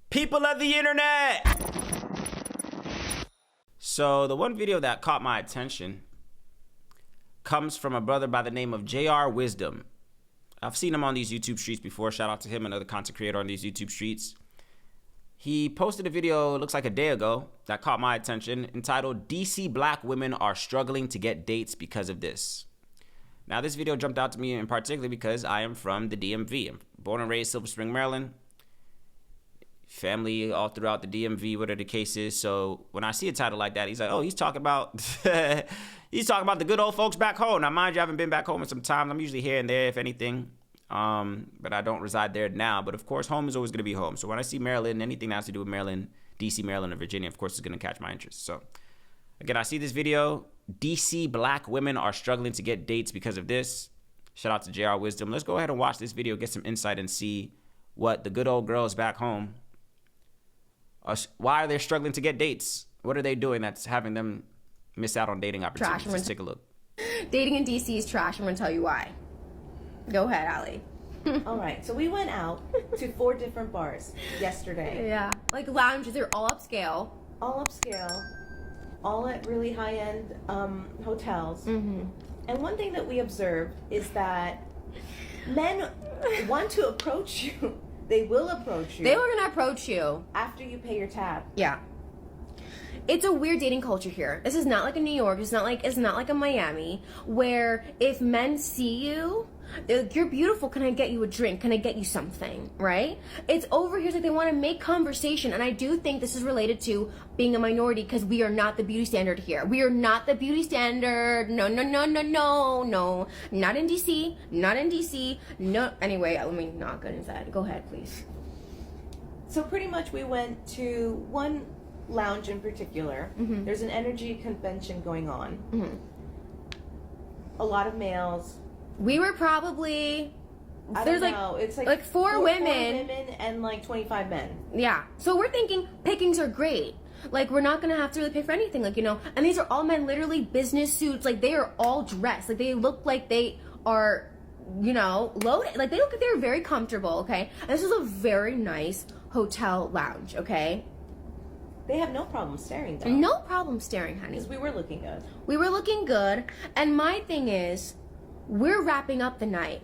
People of the internet! So the one video that caught my attention comes from a brother by the name of JR Wisdom. I've seen him on these YouTube streets before. Shout out to him, another content creator on these YouTube streets. He posted a video, it looks like a day ago, that caught my attention, entitled, DC Black Women Are Struggling to Get Dates Because of This. Now, this video jumped out to me in particular because I am from the DMV. I'm born and raised Silver Spring, Maryland. Family all throughout the DMV, whatever the case is. So when I see a title like that, he's like, oh, he's talking about he's talking about the good old folks back home. Now, mind you, I haven't been back home in some time. I'm usually here and there, if anything. But I don't reside there now. But of course, home is always going to be home. So when I see Maryland, anything that has to do with Maryland, DC, Maryland, or Virginia, of course, is going to catch my interest. So again, I see this video. DC Black women are struggling to get dates because of this. Shout out to JR Wisdom. Let's go ahead and watch this video, get some insight, and see what the good old girls back home, why are they struggling to get dates? What are they doing that's having them miss out on dating opportunities? Let's take a look. Dating in DC is trash. I'm going to tell you why. Go ahead, Allie. All right, so we went out to 4 different bars yesterday. Yeah, like lounges. They're all upscale. All upscale, all at really high-end hotels. Mm-hmm. And one thing that we observed is that men want to approach you. They will approach you. They were going to approach you. After you pay your tab. Yeah. It's a weird dating culture here. This is not like in New York. It's not like a Miami, where if men see you, they're like, you're beautiful. Can I get you a drink? Can I get you something? Right? It's over here. It's like they want to make conversation. And I do think this is related to being a minority because we are not the beauty standard here. We are not the beauty standard. No, no, no, no, no, no. Not in DC. Not in DC. No. Anyway, let me not get inside. Go ahead, please. So pretty much we went to one lounge in particular. Mm-hmm. There's an energy convention going on. Mm-hmm. A lot of males. We were probably It's like four women. 4 women and like 25 men. Yeah. So we're thinking pickings are great. Like we're not gonna have to really pay for anything. Like, you know, and these are all men, literally business suits. Like they are all dressed. Like they look like they are, you know, loaded. Like they look like they're very comfortable. Okay. And this is a very nice hotel lounge. Okay. They have no problem staring though. No problem staring, honey. Because we were looking good. We were looking good. And my thing is, we're wrapping up the night.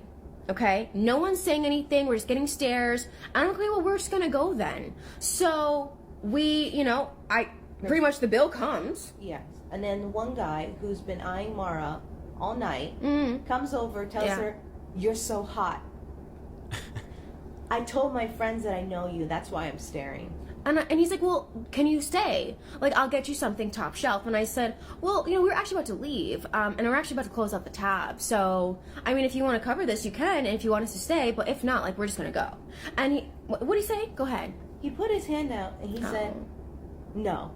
Okay? No one's saying anything. We're just getting stares. I'm like, okay, well, we're just gonna go then. So we, you know, pretty much the bill comes. Yes. And then one guy who's been eyeing Mara all night comes over, tells her, "You're so hot." I told my friends that I know you. That's why I'm staring. And he's like, well, can you stay? Like, I'll get you something top shelf. And I said, well, you know, we're actually about to leave. And we're actually about to close out the tab. So, I mean, if you want to cover this, you can. And if you want us to stay. But if not, like, we're just going to go. And he, what did he say? Go ahead. He put his hand out and he said, no,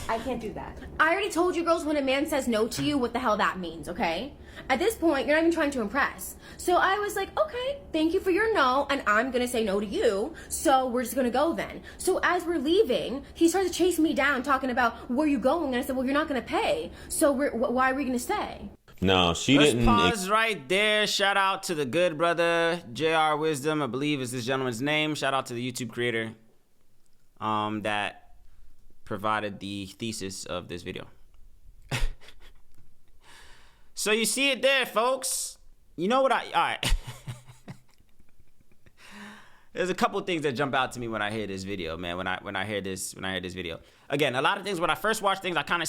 I can't do that. I already told you girls, when a man says no to you, what the hell that means, okay? At this point, you're not even trying to impress. So I was like, okay, thank you for your no, and I'm gonna say no to you, so we're just gonna go then. So as we're leaving, he started chasing me down, talking about, where you going? And I said, well, you're not gonna pay, so why are we gonna stay? No, Let's pause right there. Shout out to the good brother, JR Wisdom, I believe is this gentleman's name. Shout out to the YouTube creator that provided the thesis of this video. So you see it there, folks. You know what all right. There's a couple things that jump out to me when I hear this video, man. When I hear this video. Again, a lot of things when I first watch things, I kind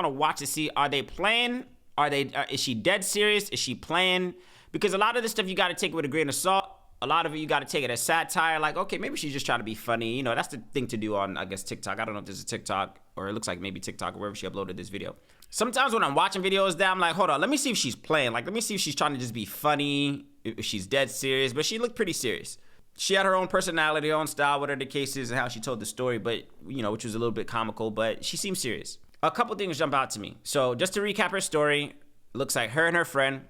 of watch to see, are they playing? Is she dead serious? Is she playing? Because a lot of this stuff you got to take it with a grain of salt. A lot of it you got to take it as satire. Like, okay, maybe she's just trying to be funny. You know, that's the thing to do on, I guess, TikTok. I don't know if this is TikTok, or it looks like maybe TikTok or wherever she uploaded this video. Sometimes when I'm watching videos there, I'm like, hold on, let me see if she's playing. Like, let me see if she's trying to just be funny, if she's dead serious. But she looked pretty serious. She had her own personality, her own style, whatever the case is, and how she told the story, but, you know, which was a little bit comical, but she seemed serious. A couple things jump out to me. So just to recap her story, it looks like her and her friend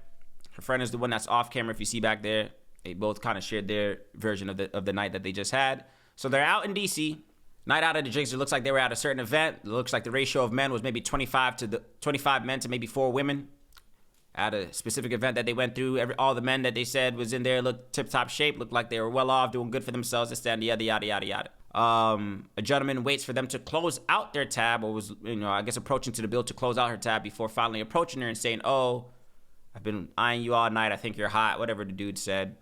is the one that's off camera, if you see back there. They both kind of shared their version of the night that they just had. So they're out in DC. Night out of the drinks, it looks like they were at a certain event. It looks like the ratio of men was maybe 25 men to maybe 4 women. At a specific event that they went through, all the men that they said was in there looked tip-top shape, looked like they were well off, doing good for themselves, this, that, and the other, yada, yada, yada. A gentleman waits for them to close out their tab, or was, I guess approaching to the bill to close out her tab before finally approaching her and saying, "Oh, I've been eyeing you all night. I think you're hot." Whatever the dude said.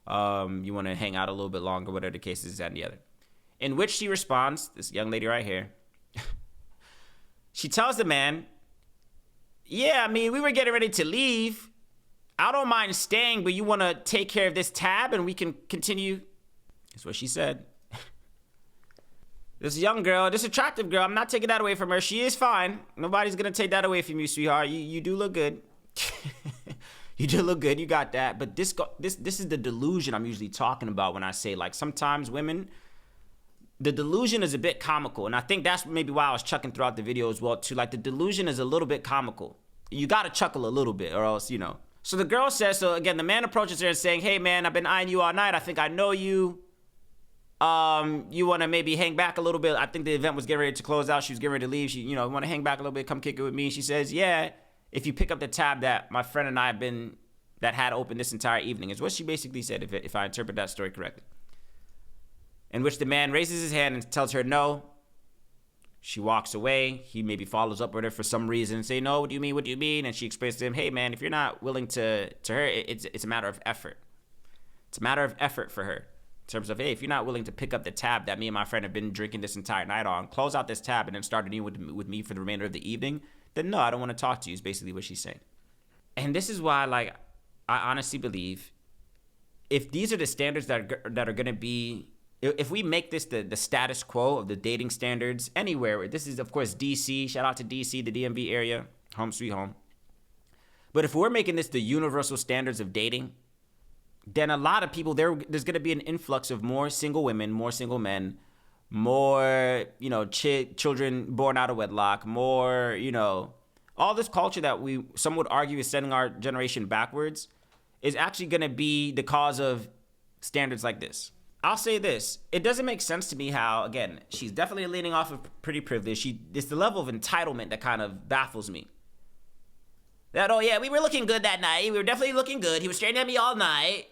You want to hang out a little bit longer, whatever the case is, that and the other. In which she responds, this young lady right here, she tells the man, "Yeah, I mean, we were getting ready to leave. I don't mind staying, but you want to take care of this tab and we can continue." That's what she said. This young girl, this attractive girl, I'm not taking that away from her. She is fine. Nobody's going to take that away from you, sweetheart. You do look good. You do look good. You got that. But this is the delusion I'm usually talking about when I say, like, sometimes women, the delusion is a bit comical. And I think that's maybe why I was chucking throughout the video as well, too. Like, the delusion is a little bit comical. You got to chuckle a little bit or else, So the girl says, so again, the man approaches her and saying, "Hey, man, I've been eyeing you all night. I think I know you. You want to maybe hang back a little bit." I think the event was getting ready to close out. She was getting ready to leave. She, want to hang back a little bit, come kick it with me. She says, "Yeah, if you pick up the tab that my friend and I had open this entire evening," is what she basically said, if I interpret that story correctly. In which the man raises his hand and tells her no. She walks away. He maybe follows up with her for some reason and say, "No, what do you mean? What do you mean?" And she explains to him, "Hey, man, if you're not willing to her, it's a matter of effort. It's a matter of effort for her. In terms of, hey, if you're not willing to pick up the tab that me and my friend have been drinking this entire night on, close out this tab and then start anew with me for the remainder of the evening, then no, I don't want to talk to you," is basically what she's saying. And this is why, like, I honestly believe if these are the standards that are going to be, if we make this the status quo of the dating standards anywhere, this is, of course, D.C., shout out to D.C., the DMV area, home sweet home. But if we're making this the universal standards of dating, then a lot of people, there's going to be an influx of more single women, more single men, more, children born out of wedlock, more, all this culture that some would argue is sending our generation backwards is actually going to be the cause of standards like this. I'll say this. It doesn't make sense to me how, again, she's definitely leaning off of pretty privilege. It's the level of entitlement that kind of baffles me. That, "Oh, yeah, we were looking good that night. We were definitely looking good. He was staring at me all night."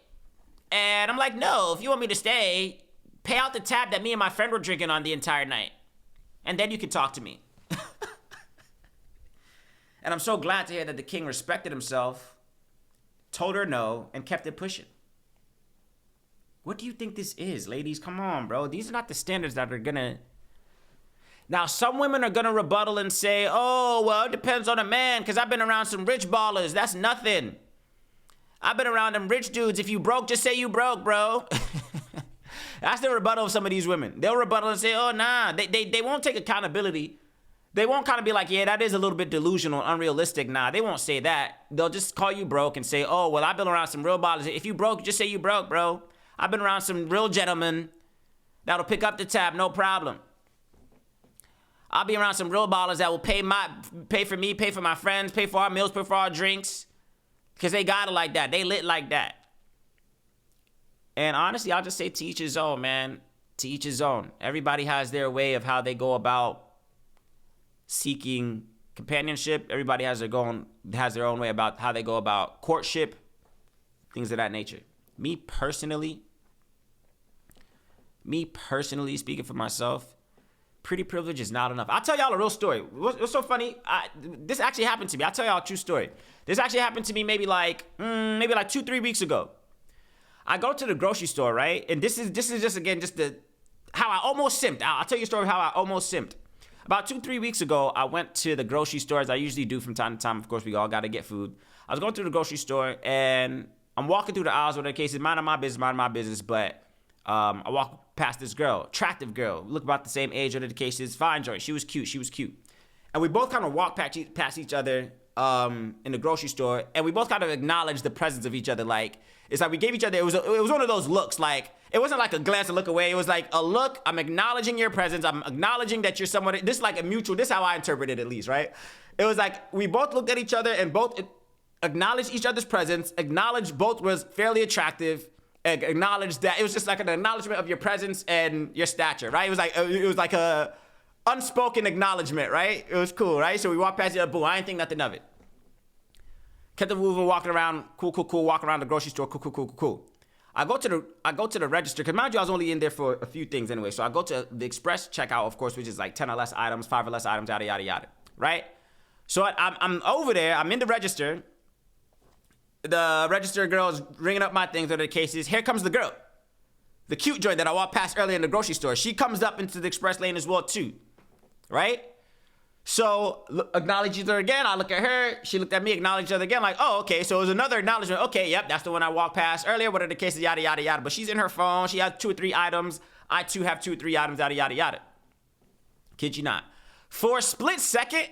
And I'm like, no, if you want me to stay, pay out the tab that me and my friend were drinking on the entire night. And then you can talk to me. And I'm so glad to hear that the king respected himself, told her no, and kept it pushing. What do you think this is, ladies? Come on, bro. These are not the standards that are gonna... Now, some women are gonna rebuttal and say, "Oh, well, it depends on a man, because I've been around some rich ballers. That's nothing. I've been around them rich dudes. If you broke, just say you broke, bro." That's the rebuttal of some of these women. They'll rebuttal and say, "Oh, nah." They won't take accountability. They won't kind of be like, "Yeah, that is a little bit delusional, unrealistic." Nah, they won't say that. They'll just call you broke and say, "Oh, well, I've been around some real ballers. If you broke, just say you broke, bro. I've been around some real gentlemen that'll pick up the tab, no problem. I'll be around some real ballers that will pay for me, pay for my friends, pay for our meals, pay for our drinks. Because they got it like that. They lit like that." And honestly, I'll just say to each his own, man. To each his own. Everybody has their way of how they go about seeking companionship. Everybody has their own way about how they go about courtship. Things of that nature. Me personally, speaking for myself, pretty privilege is not enough. I'll tell y'all a real story. What's so funny? This actually happened to me. I'll tell y'all a true story. This actually happened to me maybe like 2-3 weeks ago. I go to the grocery store, right? And this is just again how I almost simped. I'll tell you a story of how I almost simped. About 2-3 weeks ago, I went to the grocery store, as I usually do from time to time. Of course, we all got to get food. I was going through the grocery store, and I'm walking through the aisles with the cases, minding my business, but I walk past this girl, attractive girl, look about the same age, whatever the case is, fine joint. She was cute. And we both kind of walked past each other in the grocery store, and we both kind of acknowledged the presence of each other. Like, it's like we gave each other, it was one of those looks, like, it wasn't like a glance and look away. It was like a look. I'm acknowledging your presence. I'm acknowledging that you're someone. This is like a mutual. This is how I interpret it, at least, right? It was like we both looked at each other and both acknowledged each other's presence. Acknowledged both was fairly attractive. Acknowledged that it was just like an acknowledgement of your presence and your stature, right? It was like a unspoken acknowledgement, right? It was cool, right? So we walked past each other. Boom. I didn't think nothing of it. Kept moving, walking around. Cool. Walking around the grocery store. Cool. I go to the register, because mind you, I was only in there for a few things anyway. So I go to the express checkout, of course, which is like 10 or less items, 5 or less items, yada, yada, yada, right? So I'm over there. I'm in the register. The register girl is ringing up my things, whatever the case is. Here comes the girl. The cute joint that I walked past earlier in the grocery store. She comes up into the express lane as well, too, right? So acknowledges her again. I look at her. She looked at me, acknowledged her again. Like, oh, okay. So it was another acknowledgement. Okay, yep, that's the one I walked past earlier. Whatever the case is, yada, yada, yada. But she's in her phone. She has 2 or 3 items. I, too, have 2 or 3 items, yada, yada, yada. Kid you not. For a split second,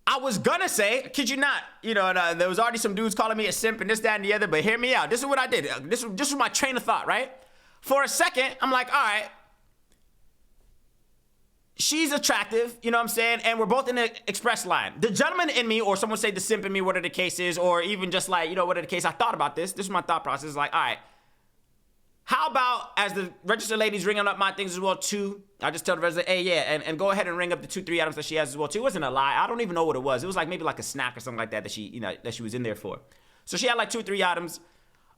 I was gonna say, kid you not, there was already some dudes calling me a simp and this, that, and the other, but hear me out. This is what I did. This was my train of thought, right? For a second, I'm like, all right, she's attractive, you know what I'm saying? And we're both in the express line. The gentleman in me, or someone say the simp in me, whatever the case is, or even just like, whatever the case, I thought about this. This was my thought process. Like, all right, how about as the register lady's ringing up my things as well, too, I just tell the register, hey, yeah, and go ahead and ring up the 2, 3 items that she has as well, too. It wasn't a lie. I don't even know what it was. It was like maybe like a snack or something like that she, that she was in there for. So she had like 2, 3 items.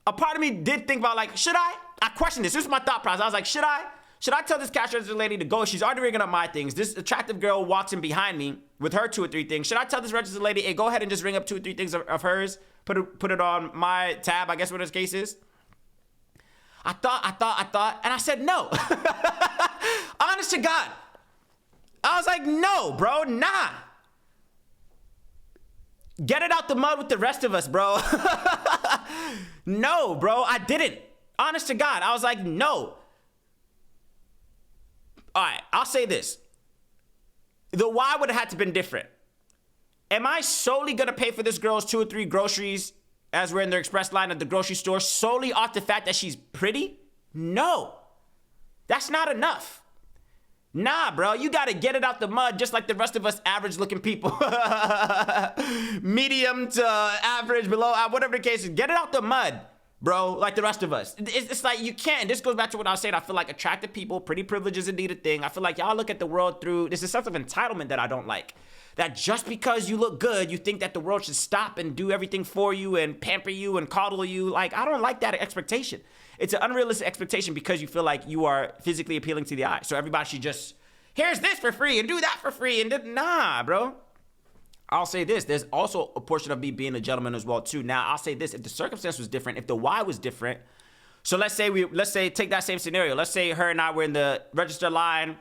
A part of me did think about like, should I? I questioned this. This was my thought process. I was like, should I? Should I tell this cash register lady to go? She's already ringing up my things. This attractive girl walks in behind me with her 2 or 3 things. Should I tell this register lady, hey, go ahead and just ring up 2 or 3 things of hers? Put it on my tab, I guess what this case is. I thought, and I said no. Honest to God. I was like, no, bro, nah. Get it out the mud with the rest of us, bro. No, bro, I didn't. Honest to God, I was like, no. All right, I'll say this. The why would have had to been different. Am I solely going to pay for this girl's 2 or 3 groceries as we're in the express line at the grocery store solely off the fact that she's pretty? No. That's not enough. Nah, bro, you got to get it out the mud just like the rest of us average-looking people. Medium to average, below, whatever the case is. Get it out the mud, bro, like the rest of us. It's like you can't. This goes back to what I was saying. I feel like attractive people, pretty privilege is indeed a thing. I feel like y'all look at the world through, this is sense of entitlement that I don't like. That just because you look good, you think that the world should stop and do everything for you and pamper you and coddle you. Like, I don't like that expectation. It's an unrealistic expectation because you feel like you are physically appealing to the eye. So everybody should just, here's this for free and do that for free. And nah, bro. I'll say this. There's also a portion of me being a gentleman as well, too. Now, I'll say this. If the circumstance was different, if the why was different. So let's say take that same scenario. Let's say her and I were in the register line.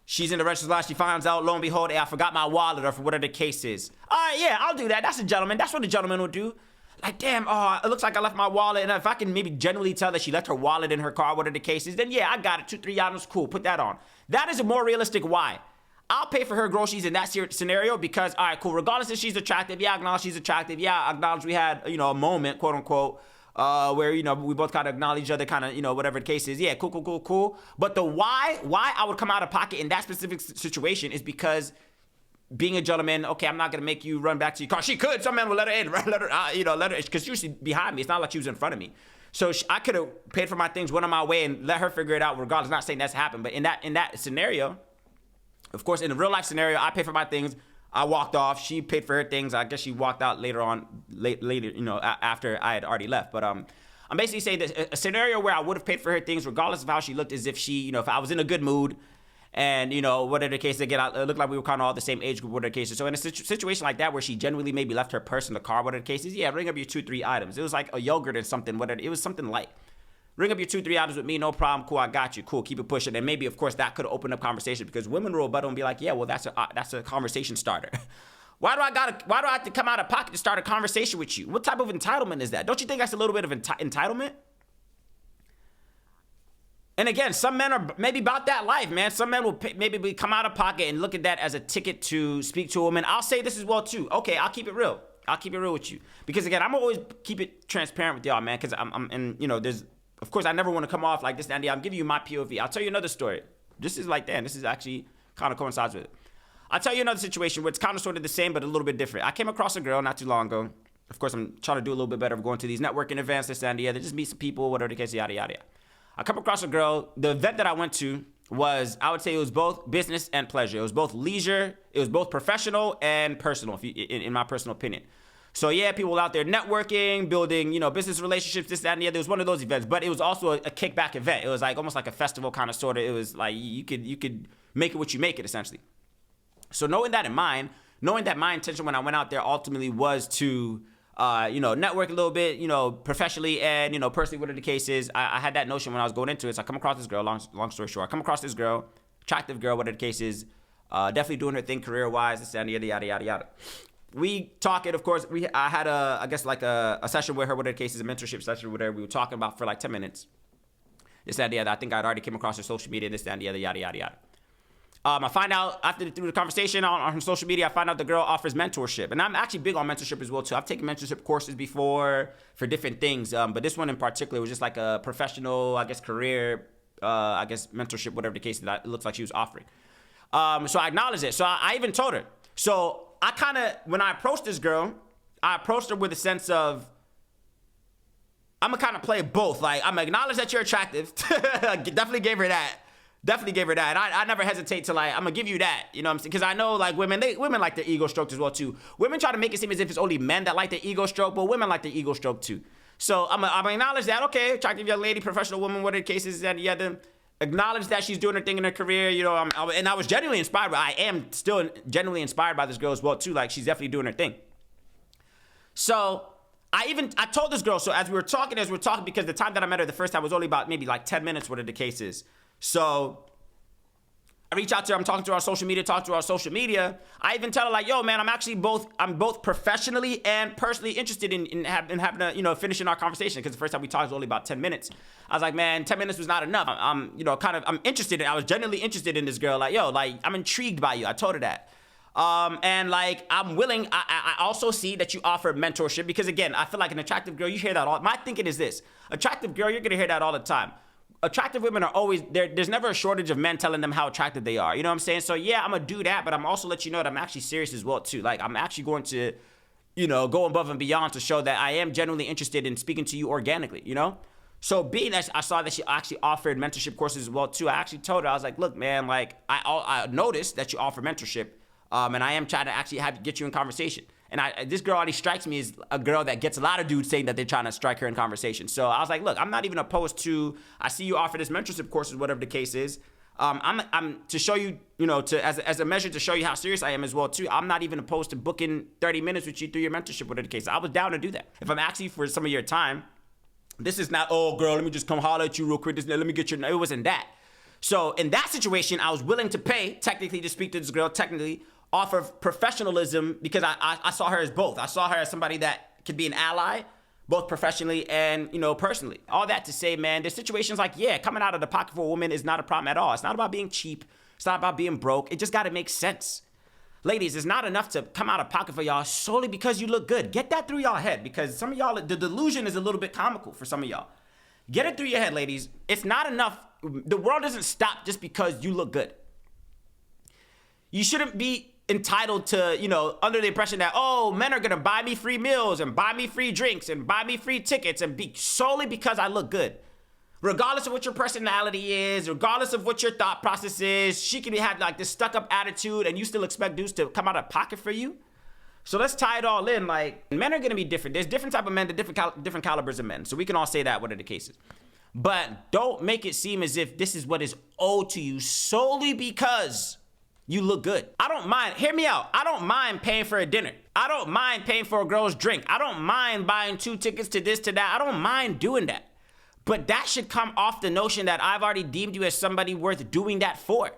She's in the register line. She finds out, lo and behold, hey, I forgot my wallet or for whatever the case is. All right, yeah, I'll do that. That's a gentleman. That's what a gentleman would do. Like, damn, it looks like I left my wallet. And if I can maybe genuinely tell that she left her wallet in her car, whatever the case is, then yeah, I got it. 2, 3 items, cool. Put that on. That is a more realistic why. I'll pay for her groceries in that scenario because, all right, cool. Regardless if she's attractive, yeah, I acknowledge she's attractive. Yeah, I acknowledge we had, a moment, quote unquote, where, we both kind of acknowledge each other, kind of, whatever the case is. Yeah, cool. But the why I would come out of pocket in that specific situation is because being a gentleman, okay, I'm not going to make you run back to your car. She could. Some men will let her in, let her, because she was behind me. It's not like she was in front of me. So I could have paid for my things, went on my way, and let her figure it out regardless. Not saying that's happened, but in that scenario, of course, in a real life scenario, I paid for my things. I walked off. She paid for her things. I guess she walked out later, after I had already left. But I'm basically saying that a scenario where I would have paid for her things, regardless of how she looked, as if she, if I was in a good mood, and whatever the case, again, it looked like we were kind of all the same age group, whatever the case is. So in a situation like that, where she genuinely maybe left her purse in the car, whatever the case is, yeah, ring up your 2, 3 items. It was like a yogurt and something, whatever. It was something light. Ring up your 2, 3 items with me, no problem. Cool, I got you. Cool, keep it pushing. And maybe, of course, that could open up conversation because women will rebuttal and be like, yeah, well, that's a conversation starter. Why do I have to come out of pocket to start a conversation with you? What type of entitlement is that? Don't you think that's a little bit of entitlement? And again, some men are maybe about that life, man. Some men will maybe come out of pocket and look at that as a ticket to speak to a woman. I'll say this as well, too. Okay, I'll keep it real. I'll keep it real with you. Because, again, I'm always keep it transparent with y'all, man. Because there's, of course, I never want to come off like this, Andy. I'm giving you my POV. I'll tell you another story. This is like, damn, this is actually kind of coincides with it. I'll tell you another situation where it's kind of sort of the same, but a little bit different. I came across a girl not too long ago. Of course, I'm trying to do a little bit better of going to these networking events, this and the other, just meet some people, whatever the case, yada, yada, yada. I come across a girl. The event that I went to was, I would say it was both business and pleasure. It was both leisure. It was both professional and personal, in my personal opinion. So yeah, people out there networking, building, business relationships, this, that, and the other. It was one of those events, but it was also a kickback event. It was like almost like a festival kind of sort of. It was like you could make it what you make it, essentially. So knowing that in mind, knowing that my intention when I went out there ultimately was to network a little bit, professionally and, personally, whatever the case is, I had that notion when I was going into it. So I come across this girl, long story short, I come across this girl, attractive girl, whatever the case is, definitely doing her thing career-wise, this, and yada, yada, yada, yada. We talking, of course, I had a session with her, whatever the case is, a mentorship session, whatever. We were talking about for like 10 minutes. This, that, and the other. I think I'd already came across her social media, this, that, and the other, yada, yada, yada. I find out through the conversation on her social media, I find out the girl offers mentorship. And I'm actually big on mentorship as well, too. I've taken mentorship courses before for different things. But this one in particular was just like a professional, career, mentorship, whatever the case that it looks like she was offering. So I acknowledged it. So I even told her. So I kind of, when I approached this girl, I approached her with a sense of, I'm going to kind of play both. Like, I'm going to acknowledge that you're attractive. Definitely gave her that. I never hesitate to, like, I'm going to give you that. You know what I'm saying? Because I know, like, women like their ego stroked as well, too. Women try to make it seem as if it's only men that like their ego stroke, but women like their ego stroke, too. So I'm going to acknowledge that. Okay, attractive young lady, professional woman, whatever the case is, and the other. Acknowledge that she's doing her thing in her career, and I was genuinely inspired. I am still genuinely inspired by this girl as well, too. Like, she's definitely doing her thing. So I told this girl, so as we were talking, because the time that I met her the first time was only about maybe like 10 minutes, whatever the case is. So I reach out to her. I'm talking to her on social media. I even tell her, like, yo, man, I'm both professionally and personally interested in having a, finishing our conversation. Because the first time we talked was only about 10 minutes. I was like, man, 10 minutes was not enough. I'm interested I was genuinely interested in this girl. Like, yo, like, I'm intrigued by you. I told her that. And like, I'm willing. I also see that you offer mentorship because, again, I feel like an attractive girl, you hear that all. My thinking is this: attractive girl, you're going to hear that all the time. Attractive women are always there. There's never a shortage of men telling them how attractive they are. You know what I'm saying? So yeah, I'm gonna do that, but I'm also let you know that I'm actually serious as well too. Like, I'm actually going to, go above and beyond to show that I am genuinely interested in speaking to you organically. So being that I saw that she actually offered mentorship courses as well too, I actually told her, I was like, look, man, like I noticed that you offer mentorship, and I am trying to actually get you in conversation. And this girl already strikes me as a girl that gets a lot of dudes saying that they're trying to strike her in conversation. So I was like, look, I'm not even opposed to, I see you offer this mentorship courses, whatever the case is. I'm to show you, as a measure to show you how serious I am as well too. I'm not even opposed to booking 30 minutes with you through your mentorship, whatever the case. I was down to do that. If I'm asking you for some of your time, this is not, oh girl, let me just come holler at you real quick. Let me get your, it wasn't that. So in that situation, I was willing to pay technically to speak to this girl, offer professionalism, because I saw her as both. I saw her as somebody that could be an ally, both professionally and, personally. All that to say, man, there's situations like, yeah, coming out of the pocket for a woman is not a problem at all. It's not about being cheap. It's not about being broke. It just got to make sense. Ladies, it's not enough to come out of pocket for y'all solely because you look good. Get that through y'all head, because some of y'all, the delusion is a little bit comical for some of y'all. Get it through your head, ladies. It's not enough. The world doesn't stop just because you look good. You shouldn't be entitled to, under the impression that, oh, men are going to buy me free meals and buy me free drinks and buy me free tickets and be solely because I look good. Regardless of what your personality is, regardless of what your thought process is, she can have like this stuck up attitude and you still expect dudes to come out of pocket for you. So let's tie it all in. Like, men are going to be different. There's different type of men, different calibers of men. So we can all say that, whatever the case is. But don't make it seem as if this is what is owed to you solely because you look good. I don't mind, hear me out. I don't mind paying for a dinner. I don't mind paying for a girl's drink. I don't mind buying 2 tickets to this, to that. I don't mind doing that. But that should come off the notion that I've already deemed you as somebody worth doing that for.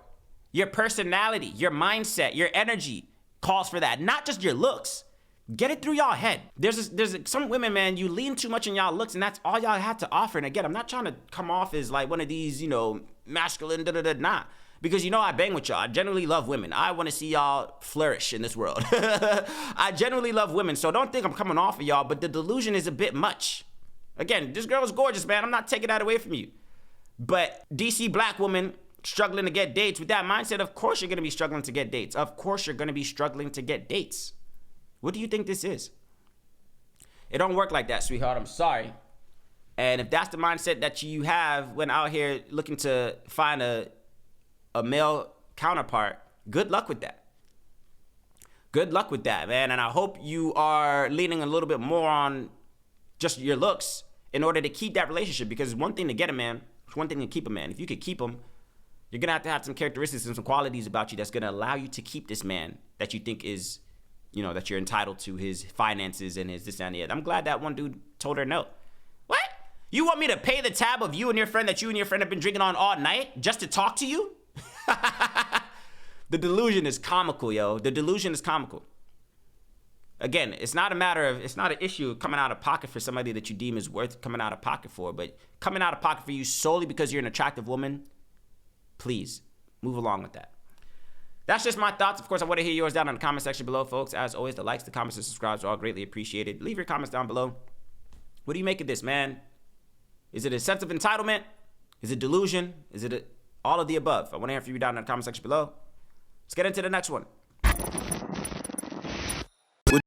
Your personality, your mindset, your energy calls for that, not just your looks. Get it through y'all head. There's some women, man, you lean too much on y'all looks and that's all y'all have to offer. And again, I'm not trying to come off as like one of these, masculine, nah. Because I bang with y'all. I generally love women. I want to see y'all flourish in this world. I generally love women, so don't think I'm coming off of y'all, but the delusion is a bit much. Again, this girl is gorgeous, man. I'm not taking that away from you. But DC black woman struggling to get dates, with that mindset, of course you're going to be struggling to get dates. Of course you're going to be struggling to get dates. What do you think this is? It don't work like that, sweetheart. I'm sorry. And if that's the mindset that you have when out here looking to find a male counterpart, good luck with that. good luck with that, man. And I hope you are leaning a little bit more on just your looks in order to keep that relationship, because it's one thing to get a man, it's one thing to keep a man. If you could keep him, you're going to have some characteristics and some qualities about you that's going to allow you to keep this man that you think is, you know, that you're entitled to his finances and his this and the other. I'm glad that one dude told her no. What? You want me to pay the tab of you and your friend that you and your friend have been drinking on all night just to talk to you? The delusion is comical, yo. The delusion is comical. Again, it's not an issue coming out of pocket for somebody that you deem is worth coming out of pocket for, but coming out of pocket for you solely because you're an attractive woman, please move along with that. That's just my thoughts. Of course, I want to hear yours down in the comment section below, folks. As always, the likes, the comments, and subscribes are all greatly appreciated. Leave your comments down below. What do you make of this, man? Is it a sense of entitlement? Is it delusion? Is it all of the above? I want to hear from you down in the comment section below. Let's get into the next one.